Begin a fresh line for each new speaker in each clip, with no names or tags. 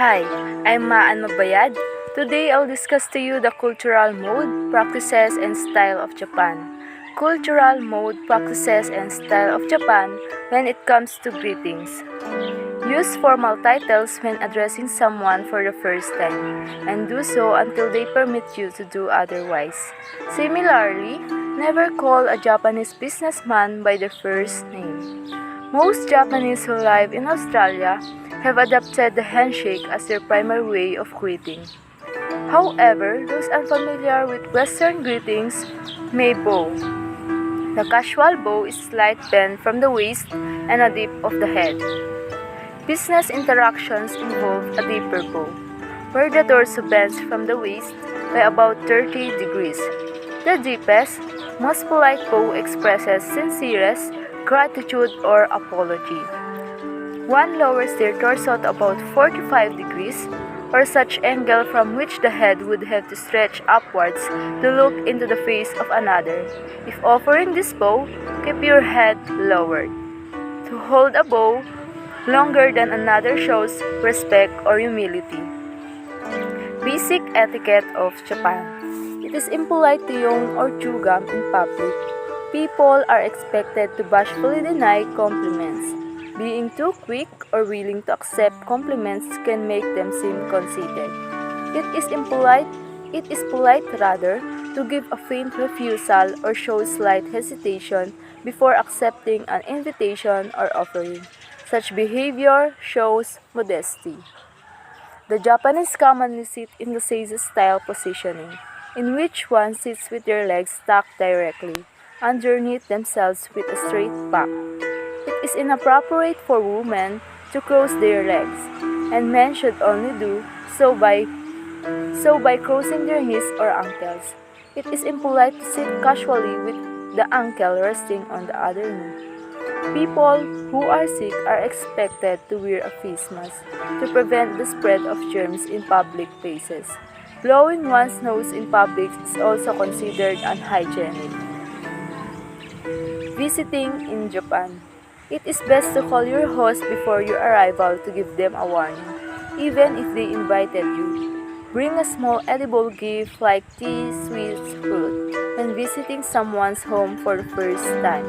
Hi, I'm Maan Mabbayad. Today I'll discuss to you the cultural mode, practices, and style of Japan. Cultural mode, practices, and style of Japan when it comes to greetings. Use formal titles when addressing someone for the first time, and do so until they permit you to do otherwise. Similarly, never call a Japanese businessman by their first name. Most Japanese who live in Australia have adopted the handshake as their primary way of greeting. However, those unfamiliar with Western greetings may bow. The casual bow is slight bend from the waist and a dip of the head. Business interactions involve a deeper bow, where the torso bends from the waist by about 30 degrees. The deepest, most polite bow expresses sincerest gratitude or apology. One lowers their torso to about 45 degrees, or such angle from which the head would have to stretch upwards to look into the face of another. If offering this bow, keep your head lowered. To hold a bow longer than another shows respect or humility. Basic etiquette of Japan. It is impolite to yawn or chew gum in public. People are expected to bashfully deny compliments. Being too quick or willing to accept compliments can make them seem conceited. It is polite rather to give a faint refusal or show slight hesitation before accepting an invitation or offering. Such behavior shows modesty. The Japanese commonly sit in the seiza-style positioning, in which one sits with their legs stacked directly underneath themselves with a straight back. It is inappropriate for women to cross their legs, and men should only do so by crossing their knees or ankles. It is impolite to sit casually with the ankle resting on the other knee. People who are sick are expected to wear a face mask to prevent the spread of germs in public places. Blowing one's nose in public is also considered unhygienic. Visiting in Japan. It is best to call your host before your arrival to give them a warning, even if they invited you. Bring a small edible gift like tea, sweets, fruit when visiting someone's home for the first time.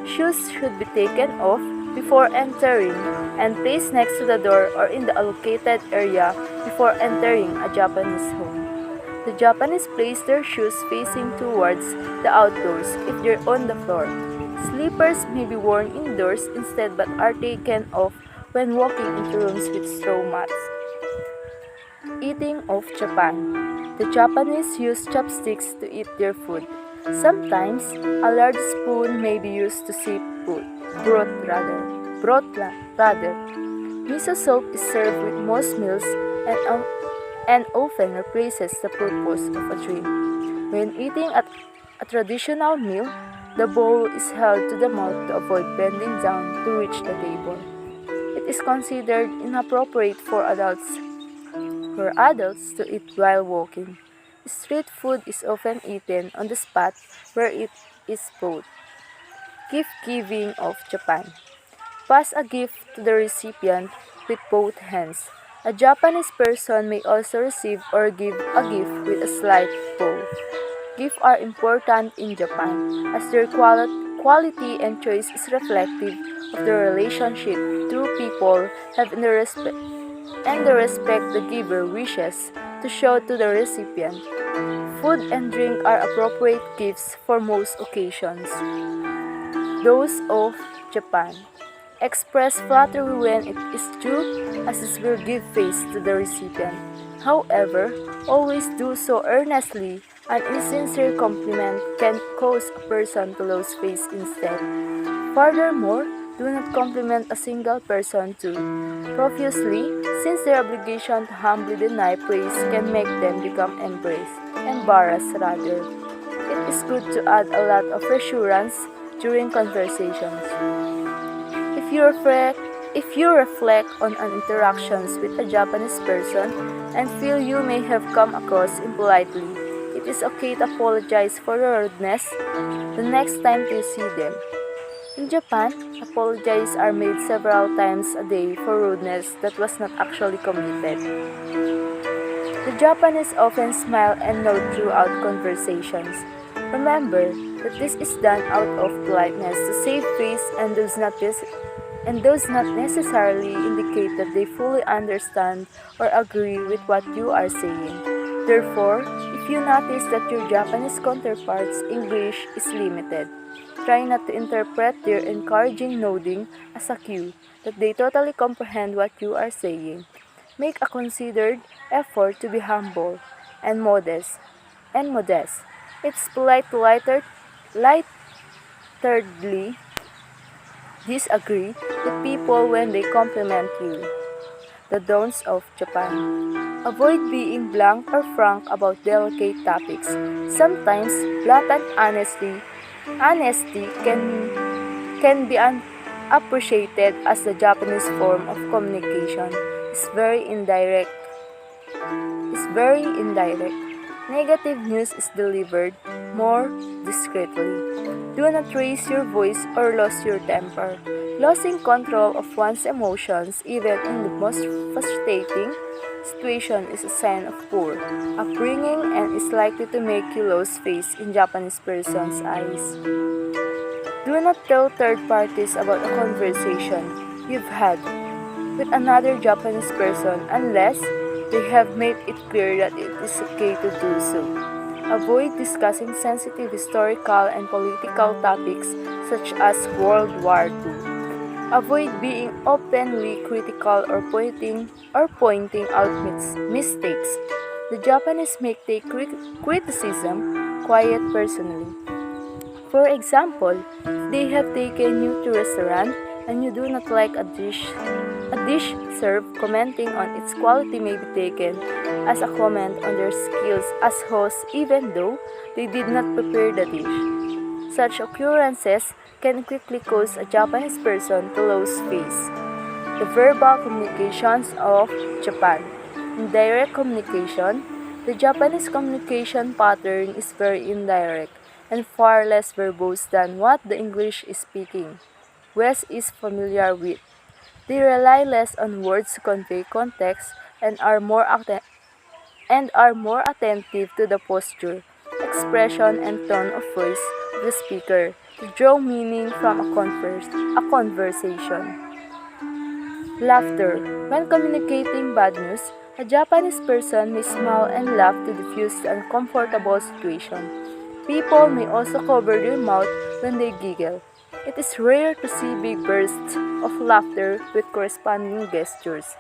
Shoes should be taken off before entering and placed next to the door or in the allocated area before entering a Japanese home. The Japanese place their shoes facing towards the outdoors if they're on the floor. Slippers may be worn indoors instead but are taken off when walking into rooms with straw mats. Eating of Japan. The Japanese use chopsticks to eat their food. Sometimes, a large spoon may be used to sip broth rather. Miso soup is served with most meals and often replaces the purpose of a drink. When eating at a traditional meal, the bowl is held to the mouth to avoid bending down to reach the table. It is considered inappropriate for adults to eat while walking. Street food is often eaten on the spot where it is bought. Gift giving of Japan. Pass a gift to the recipient with both hands. A Japanese person may also receive or give a gift with a slight bow. Gifts are important in Japan as their quality and choice is reflective of the relationship two people have and the respect the giver wishes to show to the recipient. Food and drink are appropriate gifts for most occasions. Those of Japan. Express flattery when it is due, as it will give face to the recipient. However, always do so earnestly. An insincere compliment can cause a person to lose face instead. Furthermore, do not compliment a single person too profusely, since their obligation to humbly deny praise can make them become embarrassed rather. It is good to add a lot of reassurance during conversations. If you reflect on an interactions with a Japanese person and feel you may have come across impolitely, it is okay to apologize for your rudeness the next time you see them. In Japan, apologies are made several times a day for rudeness that was not actually committed. The Japanese often smile and nod throughout conversations. Remember that this is done out of politeness to save face and does not necessarily indicate that they fully understand or agree with what you are saying. Therefore, if you notice that your Japanese counterpart's English is limited, try not to interpret their encouraging nodding as a cue that they totally comprehend what you are saying. Make a considered effort to be humble and modest. It's polite to lightheartedly disagree with people when they compliment you. The dawns of Japan. Avoid being blank or frank about delicate topics. Sometimes blatant honesty can be appreciated as the Japanese form of communication. It's very indirect. Negative news is delivered more discreetly. Do not raise your voice or lose your temper. Losing control of one's emotions, even in the most frustrating situation, is a sign of poor upbringing and is likely to make you lose face in Japanese person's eyes. Do not tell third parties about a conversation you've had with another Japanese person unless they have made it clear that it is okay to do so. Avoid discussing sensitive historical and political topics such as World War II. Avoid being openly critical or pointing out mistakes. The Japanese may take criticism quite personally. For example, if they have taken you to a restaurant and you do not like a dish served, commenting on its quality may be taken as a comment on their skills as hosts even though they did not prepare the dish. Such occurrences can quickly cause a Japanese person to lose face. The verbal communications of Japan. In direct communication, the Japanese communication pattern is very indirect and far less verbose than what the English speaking West is familiar with. They rely less on words to convey context and are more attentive to the posture, expression, and tone of voice of the speaker to draw meaning from a conversation. Laughter. When communicating bad news, a Japanese person may smile and laugh to diffuse the uncomfortable situation. People may also cover their mouth when they giggle. It is rare to see big bursts of laughter with corresponding gestures.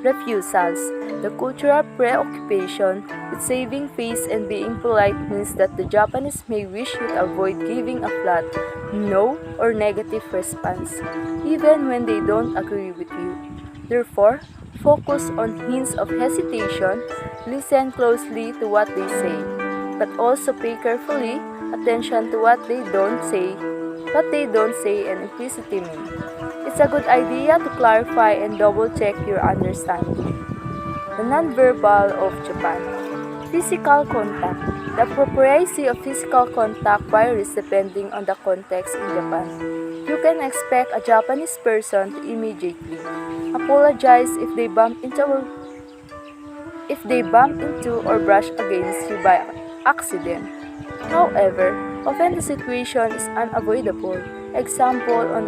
Refusals. The cultural preoccupation with saving face and being polite means that the Japanese may wish you to avoid giving a flat no or negative response, even when they don't agree with you. Therefore, focus on hints of hesitation, listen closely to what they say, but also pay carefully attention to what they don't say and implicitly mean. It's a good idea to clarify and double-check your understanding. The nonverbal of Japan. Physical contact. The appropriacy of physical contact varies depending on the context in Japan. You can expect a Japanese person to immediately apologize if they bump into or brush against you by accident. However, often the situation is unavoidable. Example on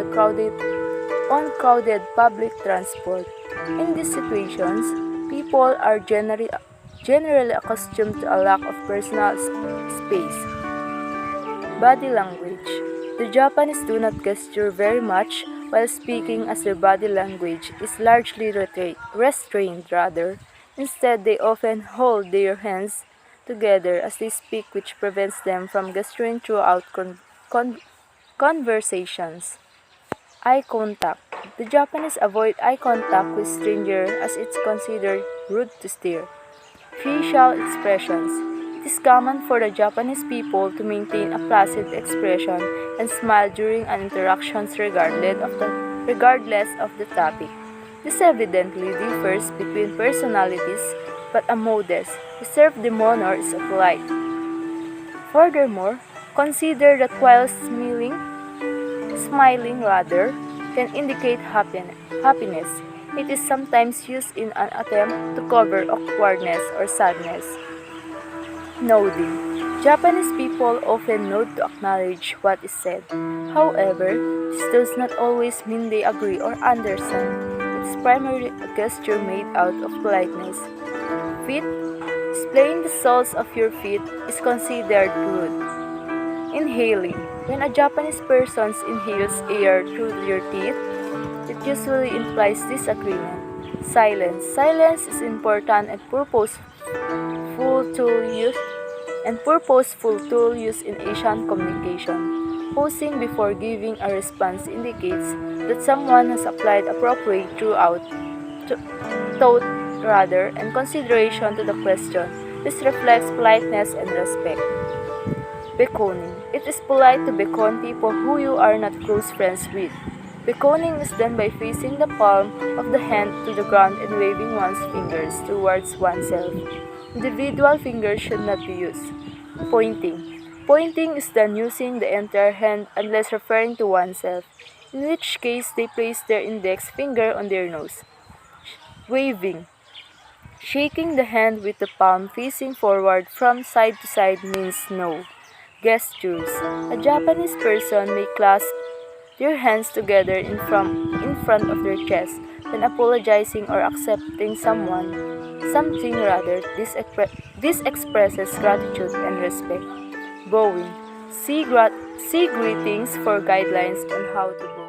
crowded public transport. In these situations, people are generally accustomed to a lack of personal space. Body language. The Japanese do not gesture very much while speaking as their body language is largely restrained rather. Instead, they often hold their hands together as they speak, which prevents them from gesturing throughout conversations. Eye contact. The Japanese avoid eye contact with strangers as it's considered rude to stare. Facial expressions. It is common for the Japanese people to maintain a placid expression and smile during an interaction regardless of the topic. This evidently differs between personalities, but a modest, reserved demeanor is polite. Furthermore, consider that while Smiling, rather, can indicate happiness. It is sometimes used in an attempt to cover awkwardness or sadness. Nodding. Japanese people often nod to acknowledge what is said. However, this does not always mean they agree or understand. It is primarily a gesture made out of politeness. Feet. Displaying the soles of your feet is considered rude. Inhaling. When a Japanese person inhales air through their teeth, it usually implies disagreement. Silence. Silence is important and purposeful tool used in Asian communication. Pausing before giving a response indicates that someone has applied appropriate thought and consideration to the question. This reflects politeness and respect. Beckoning. It is polite to beckon people who you are not close friends with. Beckoning is done by facing the palm of the hand to the ground and waving one's fingers towards oneself. Individual fingers should not be used. Pointing. Pointing is done using the entire hand unless referring to oneself, in which case they place their index finger on their nose. Waving. Shaking the hand with the palm facing forward from side to side means no. Gestures. A Japanese person may clasp their hands together in front of their chest when apologizing or accepting something rather. This expresses gratitude and respect. Bowing. See greetings for guidelines on how to bow.